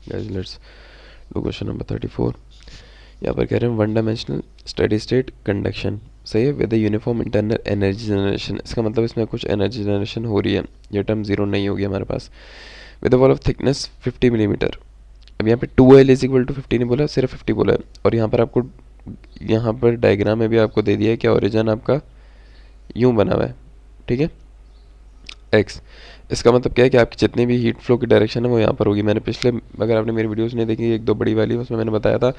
Guys let's do question number 34। यहाँ पर कह रहे हैं one dimensional steady state conduction, सही है, with uniform internal energy generation. इसका मतलब इसमें कुछ एनर्जी जनरेशन हो रही है, ये टर्म जीरो नहीं होगी हमारे पास। With wall of thickness 50 millimetre. अब यहाँ पे 2L इज इक्वल टू 50 नहीं बोला, सिर्फ 50 बोला है। और यहाँ पर आपको, यहाँ पर डायग्राम में भी आपको दे दिया है कि ओरिजिन आपका यूँ बना हुआ है, ठीक है, एक्स। इसका मतलब क्या है कि आपकी जितनी भी हीट फ्लो की डायरेक्शन है वो यहाँ पर होगी। मैंने पिछले, अगर आपने मेरी वीडियोस नहीं देखी एक दो बड़ी वाली, उसमें मैंने बताया था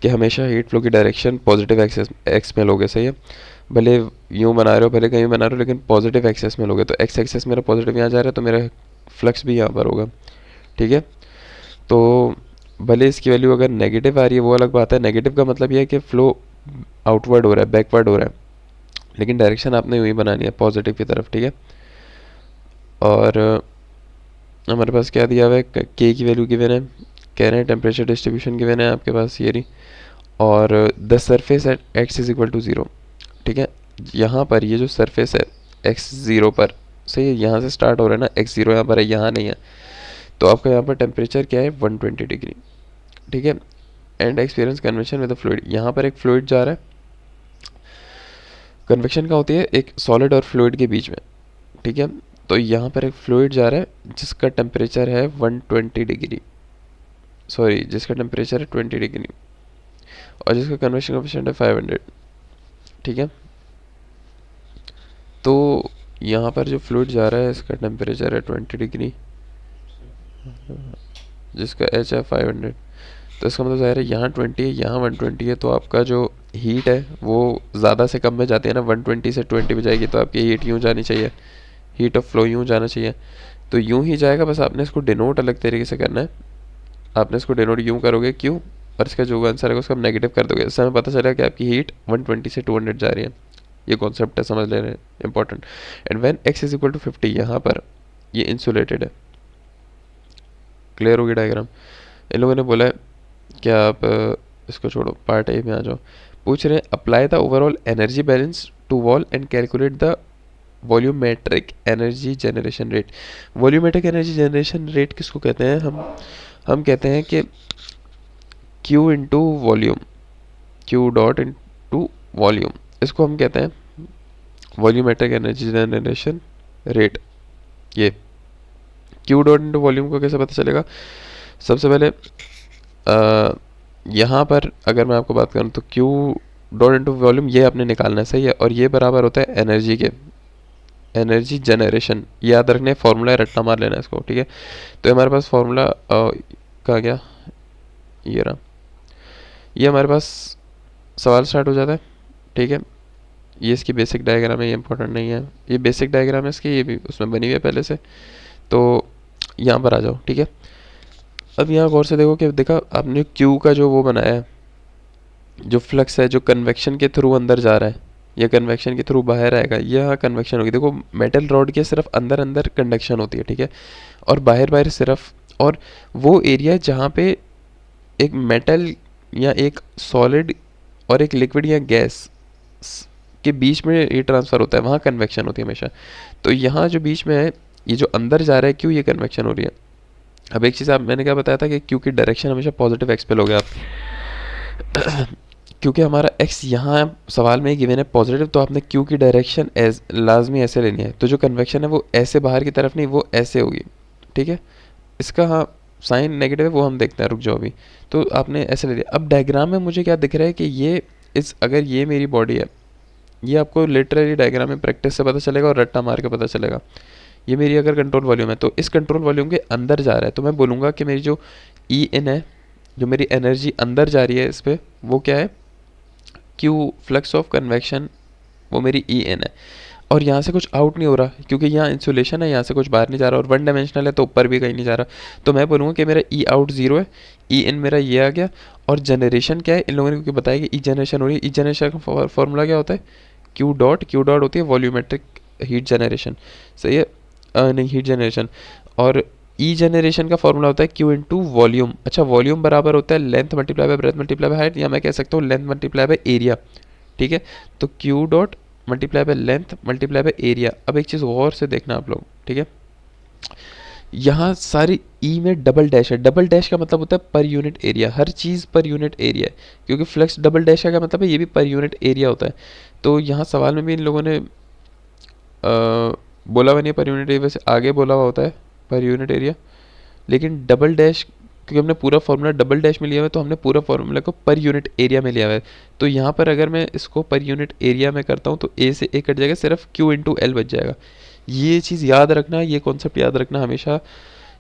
कि हमेशा हीट फ्लो की डायरेक्शन पॉजिटिव एक्सेस एक्स में लोगे, सही है। भले यूँ बना रहे हो, भले कहीं बना रहे हो, लेकिन पॉजिटिव एक्सेस में लोगे। तो एक्स एक्सेस मेरा पॉजिटिव यहाँ जा रहा है, तो मेरा फ्लक्स भी यहाँ पर होगा, ठीक है। तो भले इसकी वैल्यू अगर नेगेटिव आ रही है वो अलग बात है। नेगेटिव का मतलब ये है कि फ्लो आउटवर्ड हो रहा है, बैकवर्ड हो रहा है, लेकिन डायरेक्शन आपने यूँ ही बनानी है, पॉजिटिव की तरफ, ठीक है। और हमारे पास क्या दिया हुआ है, के की वैल्यू गिवन है, कह रहे हैं टेम्परेचर डिस्ट्रीब्यूशन गिवन है आपके पास ये रही, और the surface at x is equal to zero, ठीक है। यहाँ पर ये जो सरफेस है एक्स ज़ीरो पर, सही है, यहाँ से स्टार्ट हो रहा है ना, एक्स ज़ीरो यहाँ पर है, यहाँ नहीं है। तो आपका यहाँ पर टेम्परेचर क्या है, 120 डिग्री, ठीक है। And experience convection with fluid, यहाँ पर एक फ्लूइड जा रहा है। कन्वेक्शन क्या होती है, एक सॉलिड और फ्लूइड के बीच में, ठीक है। तो यहाँ पर एक फ्लूइड जा रहा है जिसका टेम्परेचर है 120 डिग्री, सॉरी, जिसका टेम्परेचर है 20 डिग्री, और जिसका कन्वेक्शन कोएफिशिएंट है 500, ठीक है। तो यहाँ पर जो फ्लूइड जा रहा है इसका टेम्परेचर है 20 डिग्री, जिसका एच है 500। तो इसका मतलब ज़ाहिर है यहाँ 20 है, यहाँ 120 है, तो आपका जो हीट है वो ज़्यादा से कम में जाती है ना, 120 से 20 में जाएगी, तो आपकी हीट यूँ जानी चाहिए, हीट ऑफ फ्लो यूँ जाना चाहिए। तो यूँ ही जाएगा, बस आपने इसको डिनोट अलग तरीके से करना है। आपने इसको डिनोट यूँ करोगे क्यों, और इसका जो आंसर है उसका नेगेटिव कर दोगे, इससे हमें पता चलेगा कि आपकी हीट 120 से 200 जा रही है। ये कॉन्सेप्ट है, समझ ले रहे हैं, important. And when x is equal to 50, यहाँ पर ये इंसुलेटेड है। क्लियर होगी डायग्राम। इन लोगों ने बोला है कि आप इसको छोड़ो, पार्ट ए में आ जाओ। पूछ रहे हैं apply the overall energy balance to wall and calculate the volumetric energy generation rate. Volumetric energy generation rate किसको कहते हैं, हम कहते हैं कि Q into volume, Q dot into volume, इसको हम कहते हैं वॉल्यूमेट्रिक एनर्जी जनरेशन रेट। ये Q डॉट इंटू वॉल्यूम को कैसे पता चलेगा, सबसे पहले यहाँ पर अगर मैं आपको बात करूँ तो Q डॉट इंटू वॉल्यूम ये आपने निकालना है, सही है, और ये बराबर होता है एनर्जी के, एनर्जी जनरेशन, याद रखने फॉर्मूला रट्टा मार लेना इसको, ठीक है। तो हमारे पास फॉर्मूला कहाँ गया, ये रहा, ये हमारे पास सवाल स्टार्ट हो जाता है, ठीक है। ये इसकी बेसिक डायग्राम है, ये इंपॉर्टेंट नहीं है, ये बेसिक डायग्राम है इसकी, ये भी उसमें बनी हुई है पहले से। तो यहाँ पर आ जाओ, ठीक है। अब यहाँ गौर से देखो कि देखा आपने क्यू का जो वो बनाया है, जो फ्लक्स है जो कन्वेक्शन के थ्रू अंदर जा रहा है या कन्वेक्शन के थ्रू बाहर आएगा, यह कन्वेक्शन होगी। देखो मेटल रॉड के सिर्फ अंदर अंदर कंडक्शन होती है, ठीक है, और बाहर बाहर सिर्फ, और वो एरिया जहाँ पे एक मेटल या एक सॉलिड और एक लिक्विड या गैस के बीच में ये ट्रांसफ़र होता है, वहाँ कन्वेक्शन होती है हमेशा। तो यहाँ जो बीच में है, ये जो अंदर जा रहा है क्यों, ये कन्वेक्शन हो रही है। अब एक चीज़ आप, मैंने क्या बताया था कि क्यू की डायरेक्शन हमेशा पॉजिटिव एक्स पे लोगे आप क्योंकि हमारा एक्स यहाँ सवाल में ही गिवन है पॉजिटिव, तो आपने क्यू की डायरेक्शन एज लाजमी ऐसे लेनी है। तो जो कन्वेक्शन है वो ऐसे बाहर की तरफ नहीं, वो ऐसे होगी, ठीक है। इसका हाँ साइन नेगेटिव है, वो हम देखते हैं, रुक जाओ अभी। तो आपने ऐसे ले लिया। अब डायग्राम में मुझे क्या दिख रहा है कि ये अगर ये मेरी बॉडी है, ये आपको लिटरली डायग्राम में प्रैक्टिस से पता चलेगा और रट्टा मार के पता चलेगा। ये मेरी अगर कंट्रोल वॉल्यूम है, तो इस कंट्रोल वॉल्यूम के अंदर जा रहा है, तो मैं बोलूँगा कि मेरी जो ई इन है, जो मेरी एनर्जी अंदर जा रही है इस पर, वो क्या है, क्यू फ्लक्स ऑफ कन्वेक्शन, वो मेरी ई एन है। और यहाँ से कुछ आउट नहीं हो रहा क्योंकि यहाँ इंसुलेशन है, यहाँ से कुछ बाहर नहीं जा रहा, और वन डायमेंशनल है तो ऊपर भी कहीं नहीं जा रहा। तो मैं बोलूँगा कि मेरा ई आउट ज़ीरो है, ई इन मेरा ये आ गया। और जनरेशन क्या है, इन लोगों ने क्योंकि बताया कि ई जनरेशन हो रही है, ई जनरेशन का फॉर्मूला क्या होता है, क्यू डॉट होती है वॉल्यूमेट्रिक हीट जनरेशन, सही है, नहीं हीट जनरेशन। और ई जनरेशन का फॉर्मूला होता है क्यू इंटू वॉल्यूम। अच्छा, वॉल्यूम बराबर होता है length multiply by breath multiply by height, या मैं कह सकता हूँ लेंथ मल्टीप्लाई बाय एरिया, ठीक है। तो Q dot multiply by length multiply by area. अब एक चीज़ और से देखना आप लोग, ठीक है, यहाँ सारी ई में डबल डैश है। डबल डैश का मतलब होता है पर यूनिट एरिया, हर चीज़ पर यूनिट एरिया है, क्योंकि फ्लक्स डबल डैश का क्या मतलब है, ये भी पर यूनिट एरिया होता है। तो यहाँ सवाल में भी इन लोगों ने बोला हुआ नहीं है पर यूनिट एरिया, वैसे आगे बोला हुआ होता है पर यूनिट एरिया, लेकिन डबल डैश क्योंकि हमने पूरा फॉर्मूला डबल डैश में लिया हुआ है तो हमने पूरा फॉर्मूला को पर यूनिट एरिया में लिया हुआ है। तो यहाँ पर अगर मैं इसको पर यूनिट एरिया में करता हूँ तो ए से ए कट जाएगा, सिर्फ क्यू इंटू एल बच जाएगा। ये चीज़ याद रखना, ये कॉन्सेप्ट याद रखना हमेशा,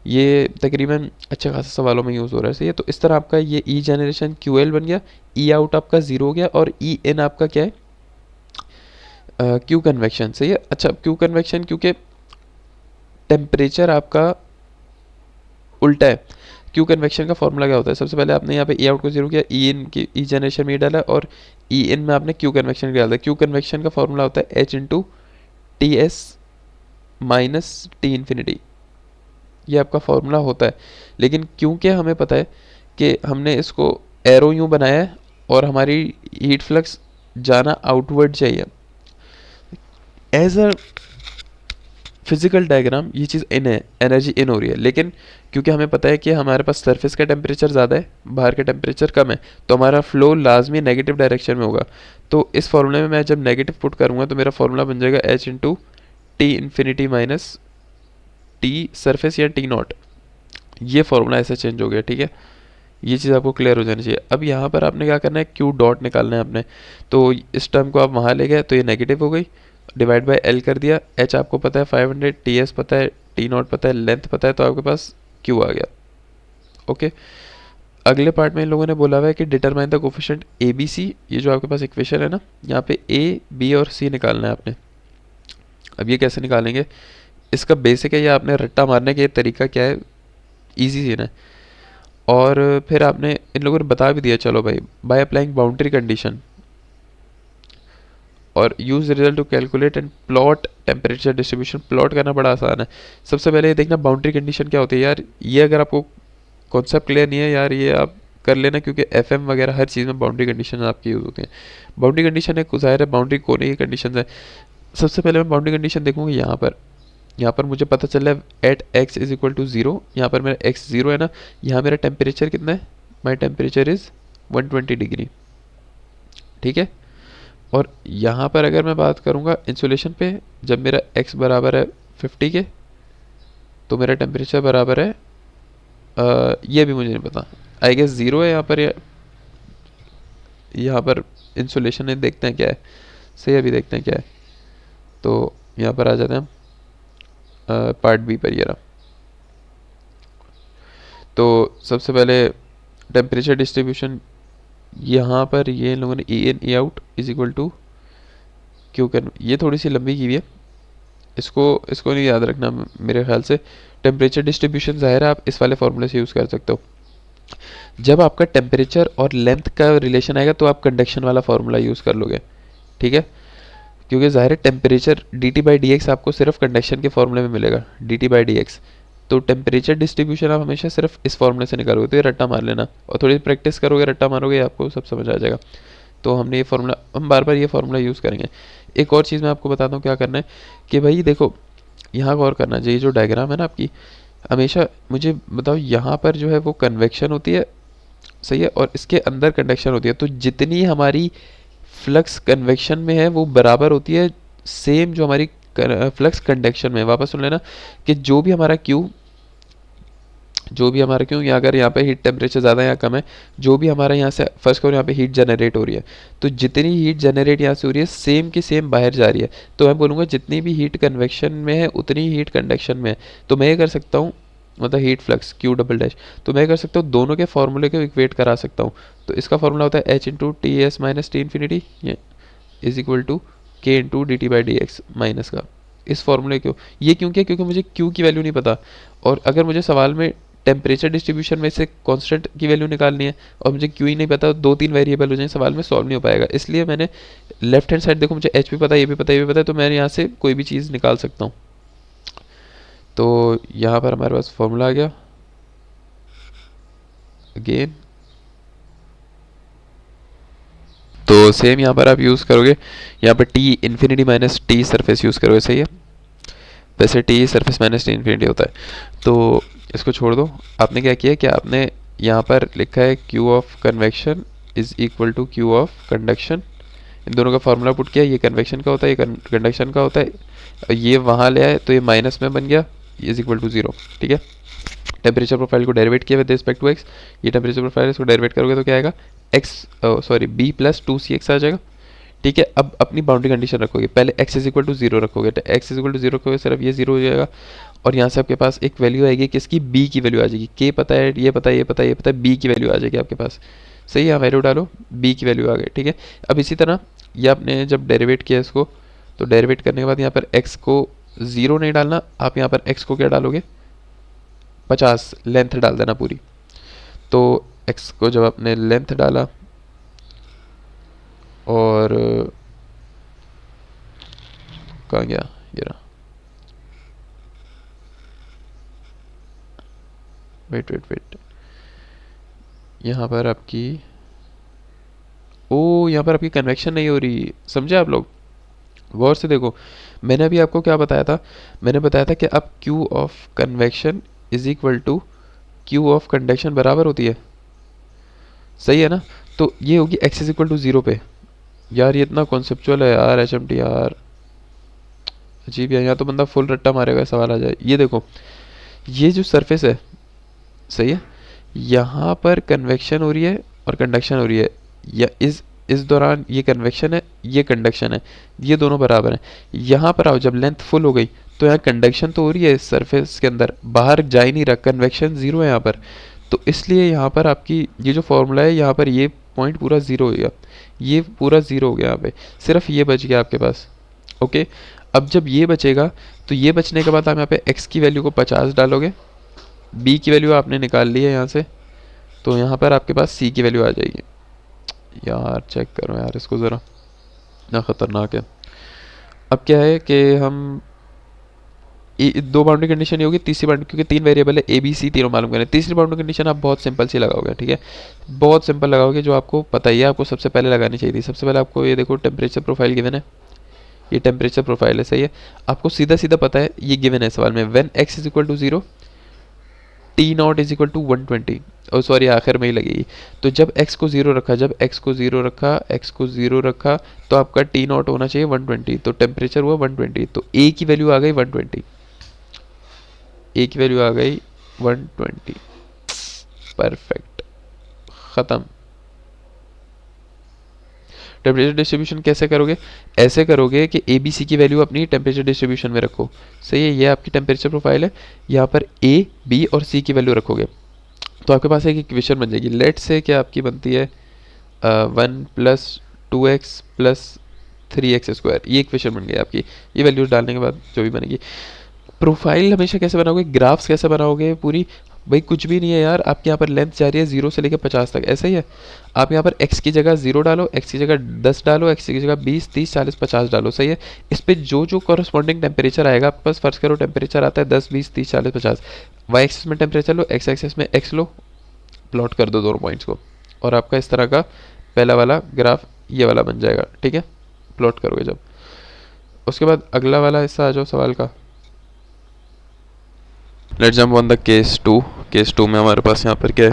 ये तकरीबन अच्छे खासे सवालों में यूज़ हो रहा है। सही है, तो इस तरह आपका ये ई जनरेशन क्यू एल बन गया, ई आउट आपका ज़ीरो हो गया, और ई इन आपका क्या है, क्यू कन्वेक्शन। सही है, अच्छा क्यू कन्वेक्शन क्योंकि टेम्परेचर आपका उल्टा है। क्यू कन्वेक्शन का फॉर्मूला क्या होता है, सबसे पहले आपने यहाँ पे ई आउट को जीरो किया, ई इन की ई जनरेशन में ये डाला, और ई इन में आपने क्यू कन्वेक्शन डाल दिया। क्यू कन्वेक्शन का फॉर्मूला होता है H into T S minus T infinity, ये आपका फॉर्मूला होता है। लेकिन क्योंकि हमें पता है कि हमने इसको एरो यूँ बनाया है और हमारी हीट फ्लक्स जाना आउटवर्ड चाहिए, एज अ फिजिकल डायग्राम ये चीज़ इन है, एनर्जी इन हो रही है, लेकिन क्योंकि हमें पता है कि हमारे पास सरफेस का टेम्परेचर ज़्यादा है, बाहर का टेम्परेचर कम है, तो हमारा फ्लो लाजमी नेगेटिव डायरेक्शन में होगा। तो इस फॉर्मूले में मैं जब नेगेटिव पुट करूँगा तो मेरा फॉर्मूला बन जाएगा H into T infinity minus T surface या टी नॉट। ये फॉर्मूला ऐसे चेंज हो गया, ठीक है, ये चीज़ आपको क्लियर हो जानी चाहिए। अब यहाँ पर आपने क्या करना है, क्यू डॉट निकालना है आपने, तो इस टर्म को आप वहाँ ले गए तो ये नेगेटिव हो गई, डिवाइड बाय एल कर दिया, एच आपको पता है 500, टी एस पता है, टी नॉट पता है, लेंथ पता है, तो आपके पास क्यू आ गया। ओके, अगले पार्ट में इन लोगों ने बोला हुआ है कि determine the coefficient A B C, ये जो आपके पास इक्वेशन है ना, यहाँ पे ए बी और सी निकालना है आपने। अब ये कैसे निकालेंगे, इसका बेसिक है, ये आपने रट्टा मारने का तरीका क्या है, ईजी सीन है। और फिर आपने इन लोगों ने बता भी दिया, चलो भाई, बाय अप्लाइंग बाउंड्री कंडीशन और use result to calculate and plot temperature distribution. Plot करना बड़ा आसान है। सबसे पहले ये देखना बाउंड्री कंडीशन क्या होती है यार, ये अगर आपको कॉन्सेप्ट क्लियर नहीं है यार, ये आप कर लेना, क्योंकि एफएम वगैरह हर चीज़ में बाउंड्री कंडीशन आपकी यूज़ होती हैं। बाउंड्री कंडीशन एक ज़ाहिर है बाउंड्री कोने की कंडीशन है। सबसे पहले मैं बाउंड्री कंडीशन देखूँगा यहाँ पर मुझे पता चल रहा है at x is equal to zero, यहाँ पर मेरा एक्स ज़ीरो है ना, यहाँ मेरा टेम्परेचर कितना है, माई टेम्परेचर इज़ 120 डिग्री, ठीक है। और यहाँ पर अगर मैं बात करूँगा इंसुलेशन पे, जब मेरा x बराबर है 50 के, तो मेरा टेम्परेचर बराबर है ये भी मुझे नहीं पता, आई गेस ज़ीरो है यहाँ पर, या यहाँ पर इंसुलेशन है, देखते हैं क्या है। सही, अभी देखते हैं क्या है। तो यहाँ पर आ जाते हैं हम पार्ट बी पर, ये रहा। तो सबसे पहले टेम्परेचर डिस्ट्रीब्यूशन, यहाँ पर ये इन लोगों ने E in E out is equal to Q can, ये थोड़ी सी लंबी की हुई है, इसको इसको नहीं याद रखना मेरे ख्याल से। टेम्परेचर डिस्ट्रीब्यूशन ज़ाहिर है आप इस वाले फॉर्मूले से यूज़ कर सकते हो। जब आपका टेम्परेचर और लेंथ का रिलेशन आएगा तो आप कंडक्शन वाला फार्मूला यूज़ कर लोगे, ठीक है, क्योंकि ज़ाहिर है temperature D T by D x आपको सिर्फ कंडक्शन के फॉर्मूले में मिलेगा, D T by D x. तो टेम्परेचर डिस्ट्रीब्यूशन आप हमेशा सिर्फ इस फॉर्मूले से निकालोगे, तो ये रट्टा मार लेना, और थोड़ी प्रैक्टिस करोगे, रट्टा मारोगे, आपको सब समझ आ जाएगा। तो हमने ये फार्मूला, हम बार बार ये फार्मूला यूज़ करेंगे। एक और चीज़ मैं आपको बताता हूँ क्या करना है, कि भाई देखो यहाँ गौर करना चाहिए, जो डायग्राम है ना आपकी, हमेशा मुझे बताओ यहाँ पर जो है वो कन्वेक्शन होती है, सही है, और इसके अंदर कंडक्शन होती है। तो जितनी हमारी फ्लक्स कन्वेक्शन में है वो बराबर होती है सेम जो हमारी फ्लक्स कंडक्शन में है। वापस सुन लेना कि जो भी हमारा क्यू या अगर यहाँ पे हीट टेम्परेचर ज़्यादा या कम है, जो भी हमारा यहाँ से फर्स्ट करो, यहाँ पे हीट जनरेट हो रही है, तो जितनी हीट जनरेट यहाँ से हो रही है सेम की सेम बाहर जा रही है। तो मैं बोलूँगा जितनी भी हीट कन्वेक्शन में है उतनी हीट कंडक्शन में है। तो मैं ये कर सकता हूँ, मतलब heat flux Q double dash, तो मैं कर सकता हूँ दोनों के फॉर्मूले को इक्वेट करा सकता हूँ। तो इसका फॉर्मूला होता है H into T S minus T infinity is equal to K into D T by D X minus का। इस फॉर्मूले क्यों, ये क्यों किया, क्योंकि मुझे क्यू की वैल्यू नहीं पता, और अगर मुझे सवाल में टेम्परेचर डिस्ट्रीब्यूशन में से कांस्टेंट की वैल्यू निकालनी है और मुझे क्यू ही नहीं पता, दो तीन वेरिएबल हो जाए, सवाल में सॉल्व नहीं हो पाएगा। इसलिए मैंने लेफ्ट हैंड साइड देखो, मुझे एच भी पता है, ये भी पता है, ये भी पता है, तो मैं यहाँ से कोई भी चीज़ निकाल सकता हूँ। तो यहाँ पर हमारे पास फॉर्मूला आ गया अगेन। तो सेम यहाँ पर आप यूज़ करोगे, यहाँ पर T infinity minus T surface use करोगे, सही है। वैसे T surface minus T infinity होता है। तो इसको छोड़ दो। आपने क्या किया कि आपने यहाँ पर लिखा है Q of convection is equal to Q of conduction, इन दोनों का फार्मूला पुट किया। ये कन्वेक्शन का होता है, ये कंडक्शन का होता है, और ये वहाँ ले आए तो ये माइनस में बन गया, इज इक्वल टू 0। ठीक है, टेम्परेचर प्रोफाइल को डेरिवेट किया विद रिस्पेक्ट टू एक्स। ये टेम्परेचर प्रोफाइल, इसको डेरिवेट करोगे तो क्या आएगा, बी प्लस 2cx आ जाएगा। ठीक है, अब अपनी बाउंड्री कंडीशन रखोगे, पहले x इज इक्वल टू 0 रखोगे, तो x इज इक्वल टू 0 रखोगे, सिर्फ ये 0 हो जाएगा। और यहाँ से आपके पास एक वैल्यू आएगी किसकी, b की वैल्यू आ जाएगी। k पता है, ये पता है, ये पता है, ये पता है, b की वैल्यू आ जाएगी आपके पास। सही है, वैल्यू डालो, b की वैल्यू आ गई। ठीक है, अब इसी तरह ये आपने जब डेरिवेट किया इसको, तो डेरिवेट करने के बाद यहाँ पर x को 0 नहीं डालना, आप यहाँ पर x को क्या डालोगे, 50 लेंथ डाल देना पूरी। तो x को जब आपने लेंथ डाला और कहाँ गया ये रहा, वेट यहाँ पर आपकी यहाँ पर आपकी कन्वेक्शन नहीं हो रही, समझे आप लोग, गौर से देखो। मैंने अभी आपको क्या बताया था, मैंने बताया था कि अब Q of convection is equal to Q of conduction बराबर होती है, सही है ना। तो ये होगी x इज इक्वल टू 0 पे। यार ये इतना कॉन्सेप्चुअल है यार HMT यार, अजीब है, यहाँ तो बंदा फुल रट्टा मारेगा सवाल आ जाए। ये देखो, ये जो सरफेस है, सही है, यहाँ पर कन्वेक्शन हो रही है और कंडक्शन हो रही है, या इस दौरान ये कन्वेक्शन है, ये कंडक्शन है, ये दोनों बराबर हैं। यहाँ पर आओ, जब लेंथ फुल हो गई तो यहाँ कंडक्शन तो हो रही है इस सरफेस के अंदर, बाहर जा ही नहीं रहा, कन्वेक्शन 0 है यहाँ पर। तो इसलिए यहाँ पर आपकी ये जो फॉर्मूला है, यहाँ पर ये पॉइंट पूरा 0 हो गया, ये पूरा 0 हो गया यहाँ पे, सिर्फ ये बच गया आपके पास। ओके, अब जब ये बचेगा तो ये बचने के बाद आप यहाँ पे x की वैल्यू को 50 डालोगे, b की वैल्यू आपने निकाल ली है यहाँ से, तो यहाँ पर आपके पास c की वैल्यू आ जाएगी। यार चेक करो यार इसको ज़रा, ना ख़तरनाक है। अब क्या है कि हम दो बाउंड्री कंडीशन ही होगी, तीसरी बाउंड्री, क्योंकि 3 वेरिएबल है a b c तीनों मालूम करें, तीसरी बाउंड्री कंडीशन आप बहुत सिंपल सी लगाओगे। ठीक है, बहुत सिंपल लगाओगे, जो आपको पता ही है, आपको सबसे पहले लगानी चाहिए थी। सबसे पहले आपको ये देखो, टेम्परेचर प्रोफाइल गिवन है, ये टेम्परेचर प्रोफाइल है, सही है, आपको सीधा सीधा पता है, ये गिवन है सवाल में, when x is equal to 0 T not is equal to 120, और सॉरी आखिर में ही लगेगी। तो जब x को 0 रखा, जब x को 0 रखा, x को 0 रखा, तो आपका टी नॉट होना चाहिए 120, तो टेम्परेचर हुआ 120, तो a की वैल्यू आ गई 120, a की वैल्यू आ गई 120, परफेक्ट, ख़त्म। टेम्परेचर डिस्ट्रीब्यूशन कैसे करोगे, ऐसे करोगे कि ए बी सी की वैल्यू अपनी टेम्परेचर डिस्ट्रीब्यूशन में रखो, सही है, ये आपकी टेम्परेचर प्रोफाइल है, यहाँ पर ए बी और सी की वैल्यू रखोगे, तो आपके पास एक इक्वेशन बन जाएगी। लेट से क्या आपकी बनती है 1 प्लस 2x प्लस 3x², ये इक्वेशन बन गई आपकी। ये वैल्यूज डालने के बाद जो भी बनेगी, प्रोफाइल हमेशा कैसे बनाओगे, ग्राफ्स कैसे बनाओगे पूरी, भाई कुछ भी नहीं है यार, आपके यहाँ पर लेंथ जा रही है 0 से लेकर 50 तक, ऐसा ही है। आप यहाँ पर x की जगह 0 डालो, x की जगह 10 डालो, x की जगह 20, 30, 40, 50 डालो, सही है। इस पे जो जो कॉरस्पॉन्डिंग टेम्परेचर आएगा आपके पास, फर्ज करो टेम्परेचर आता है 10, 20, 30, 40, 50, y एक्सिस में टेम्परेचर लो, x एक्सिस में x लो, प्लॉट कर दो दोनों पॉइंट्स को, और आपका इस तरह का पहला वाला ग्राफ ये वाला बन जाएगा। ठीक है, प्लॉट करोगे जब, उसके बाद अगला वाला हिस्सा आ जाओ सवाल का। Let's jump on the case 2। Case 2 में हमारे पास यहाँ पर क्या है,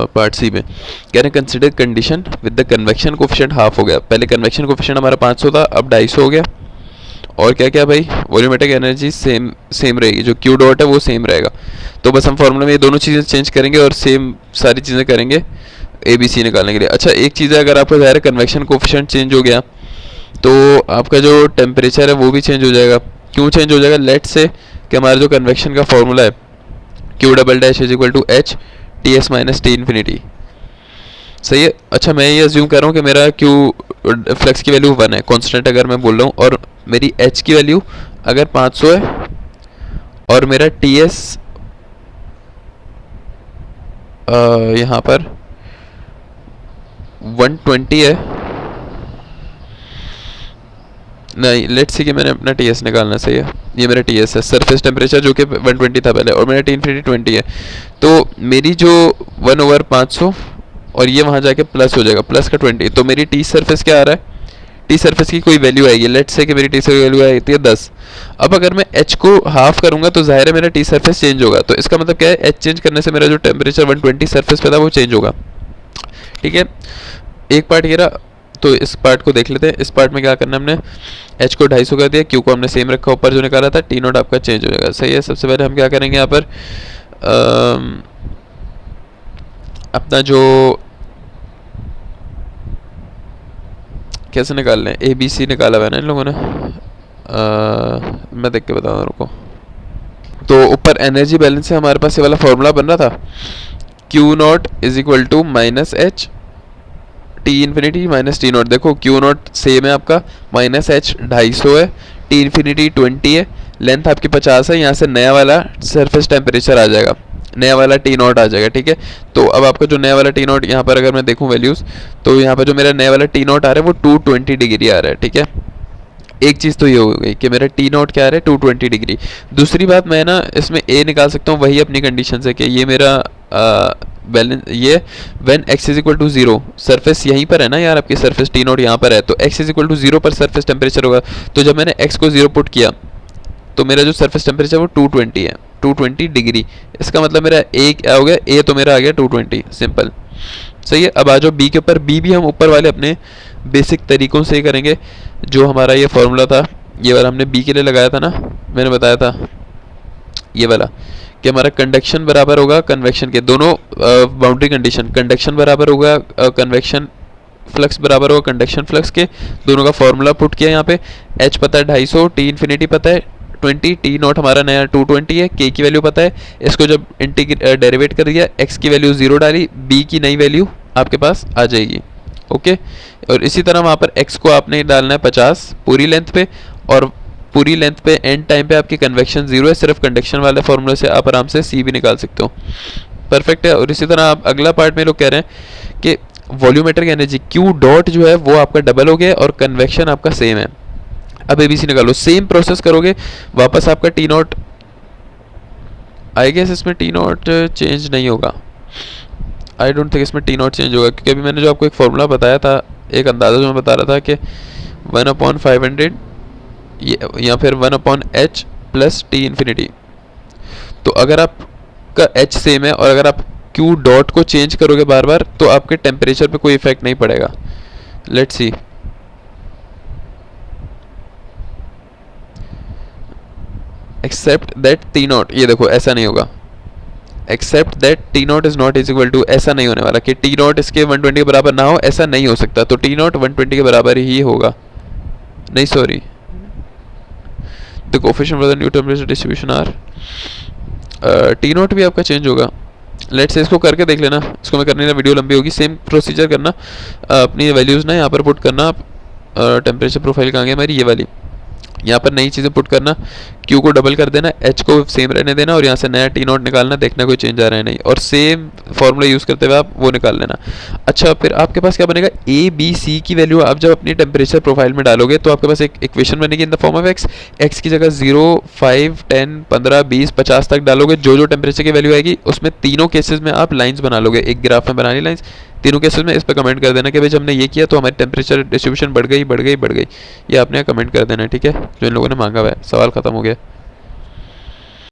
पार्ट सी में कह रहे हैं consider condition with the convection coefficient half हो गया। पहले कन्वेक्शन कोफिशिएंट हमारा 500 था, अब 250 हो गया। और क्या क्या भाई, वॉल्यूमेट्रिक एनर्जी सेम रहेगी, जो क्यू डॉट है वो सेम रहेगा। तो बस हम फॉर्मूला में ये दोनों चीज़ें चेंज करेंगे और सेम सारी चीज़ें करेंगे ए बी सी निकालने के लिए। अच्छा एक चीज़ है, अगर आपका ज़ाहिर है कन्वेक्शन कोफिशिएंट चेंज हो गया तो आपका जो टेम्परेचर है वो भी चेंज हो जाएगा। क्यों चेंज हो जाएगा, लेट से कि हमारा जो कन्वेक्शन का फॉर्मूला है Q double dash is equal to h T S minus T infinity, सही है। अच्छा मैं ये अज्यूम कर रहा हूँ कि मेरा क्यू फ्लक्स की वैल्यू 1 है, कांस्टेंट अगर मैं बोल रहा हूँ, और मेरी एच की वैल्यू अगर 500 है और मेरा टी एस यहाँ पर 120 है, नहीं लेट्स सी कि मैंने अपना टी एस निकालना, सही है, ये मेरा टी एस है, सरफेस टेम्परेचर जो कि 120 था पहले, और मेरा टी इन्फिनिटी 20 है। तो मेरी जो 1/500 और ये वहाँ जाके प्लस हो जाएगा, प्लस का 20, तो मेरी टी सरफेस क्या आ रहा है, टी सरफेस की कोई वैल्यू आएगी, लेट्स से कि मेरी टी सरफेस वैल्यू आती है 10। अब अगर मैं एच को हाफ करूंगा तो जाहिर है मेरा टी सरफेस चेंज होगा, तो इसका मतलब क्या है, एच चेंज करने से मेरा जो टेम्परेचर 120 सरफेस पे था वो चेंज होगा। ठीक है, एक पार्ट ये रहा, तो इस पार्ट को देख लेते हैं। इस पार्ट में क्या करना है, हमने एच को 250 कर दिया, क्यू को हमने सेम रखा, ऊपर जो निकाला था टी नोट आपका चेंज हो जाएगा। सही है, सबसे पहले हम क्या करेंगे यहाँ पर अपना जो कैसे निकाल लें, ए बी सी निकाला हुआ है ना इन लोगों ने, मैं देख के बता रहा हूँ, रुको। तो ऊपर एनर्जी बैलेंस से हमारे पास ये वाला फॉर्मूला बन रहा था, Q not is equal to minus h T infinity minus T not. देखो क्यू नॉट सेम है आपका, माइनस एच 250 है, टी इन्फिनिटी 20 है, लेंथ आपकी 50 है, यहाँ से नया वाला सरफेस टेम्परेचर आ जाएगा, नया वाला टी नॉट आ जाएगा। ठीक है, तो अब आपका जो नया वाला टी नॉट यहाँ पर अगर मैं देखूँ वैल्यूज़, तो यहाँ पर जो मेरा नया वाला टी नॉट आ रहा है वो 220 डिग्री आ रहा है। ठीक है, एक चीज़ तो ये हो गई कि मेरा टी नॉट क्या आ रहा है, 220 डिग्री। दूसरी बात, मैं ना इसमें ए निकाल सकता हूँ, वही अपनी कंडीशन से कि ये मेरा बैलेंस, ये when x is equal to 0, surface यहीं पर है ना यार, आपकी सरफेस टी नॉट यहाँ पर है, तो x इज इक्वल टू 0 पर सरफेस टेम्परेचर होगा। तो जब मैंने x को 0 पुट किया तो मेरा जो सरफेस टेम्परेचर वो 220 है, 220 डिग्री। इसका मतलब मेरा ए क्या हो गया, ए तो मेरा आ गया 220, सिंपल। सही है, अब आ जाओ बी के ऊपर। बी भी हम ऊपर वाले अपने बेसिक तरीकों से ही करेंगे। जो हमारा ये फॉर्मूला था, ये वाला हमने बी के लिए लगाया था ना, मैंने बताया था ये वाला कि हमारा कंडक्शन बराबर होगा कन्वेक्शन के, दोनों बाउंड्री कंडीशन, कंडक्शन बराबर होगा कन्वेक्शन फ्लक्स बराबर होगा कंडक्शन फ्लक्स के, दोनों का फॉर्मूला पुट किया यहाँ पे। एच पता है 250, टी इन्फिनिटी पता है 20, टी नॉट हमारा नया 220 है, के की वैल्यू पता है, इसको जब डेरिवेट कर दिया, एक्स की वैल्यू 0 डाली, बी की नई वैल्यू आपके पास आ जाएगी। ओके, और इसी तरह वहाँ पर x को आपने डालना है 50 पूरी लेंथ पे, और पूरी लेंथ पे एंड टाइम पे आपकी कन्वेक्शन 0 है, सिर्फ कंडक्शन वाले फॉर्मूले से आप आराम से c भी निकाल सकते हो। परफेक्ट है। और इसी तरह आप अगला पार्ट में लोग कह रहे हैं कि वॉल्यूमेट्रिक एनर्जी Q डॉट जो है वो आपका डबल हो गया और कन्वेक्शन आपका सेम है। अब ABC निकालो, सेम प्रोसेस करोगे, वापस आपका टी नॉट आई गेस, इसमें टी नॉट चेंज नहीं होगा, आई डोंट थिंक इसमें टी नॉट चेंज होगा, क्योंकि अभी मैंने जो आपको एक फॉर्मूला बताया था, एक अंदाज़ा जो मैं बता रहा था कि 1/500 या फिर 1/h प्लस टी इन्फिनिटी। तो अगर आपका h सेम है और अगर आप Q डॉट को चेंज करोगे बार बार तो आपके टेम्परेचर पे कोई इफेक्ट नहीं पड़ेगा। Let's see, except that T not, ये देखो ऐसा नहीं होगा, except that T not is not is equal to, ऐसा नहीं होने वाला कि टी नॉट इसके 120 के बराबर ना हो, ऐसा नहीं हो सकता। तो टी नॉट 120 के बराबर ही होगा, नहीं sorry, the coefficient for the new temperature distribution are, T not भी आपका चेंज होगा। लेट्स से इसको करके देख लेना, इसको मैं करने का वीडियो लंबी होगी, सेम प्रोसीजर करना, अपनी वैल्यूज़ ना यहाँ पर पुट करना। टेम्परेचर प्रोफाइल कहाँ गई हमारी, ये वाली, यहाँ पर नई चीज़ें पुट करना, Q को डबल कर देना, H को सेम रहने देना और यहाँ से नया टी नॉट निकालना, देखना कोई चेंज आ रहा है नहीं, और सेम फॉर्मूला यूज़ करते हुए आप वो निकाल लेना। अच्छा, फिर आपके पास क्या बनेगा, A B C की वैल्यू आप जब अपनी टेम्परेचर प्रोफाइल में डालोगे तो आपके पास एक इक्वेशन बनेगी in the form of x की जगह 0, 5, 10, 15, 20, 50 तक डालोगे, जो जो टेम्परेचर की वैल्यू आएगी उसमें तीनों केसेस में आप लाइन्स बना लोगे, एक ग्राफ में बनानी लाइन्स तीनों केसेस में। इस पर कमेंट कर देना कि भाई जब हमने ये किया तो हमारी टेम्परेचर डिस्ट्रीब्यूशन बढ़ गई, ये आपने कमेंट कर देना, ठीक है, जो इन लोगों ने मांगा हुआ है। सवाल खत्म हो गया।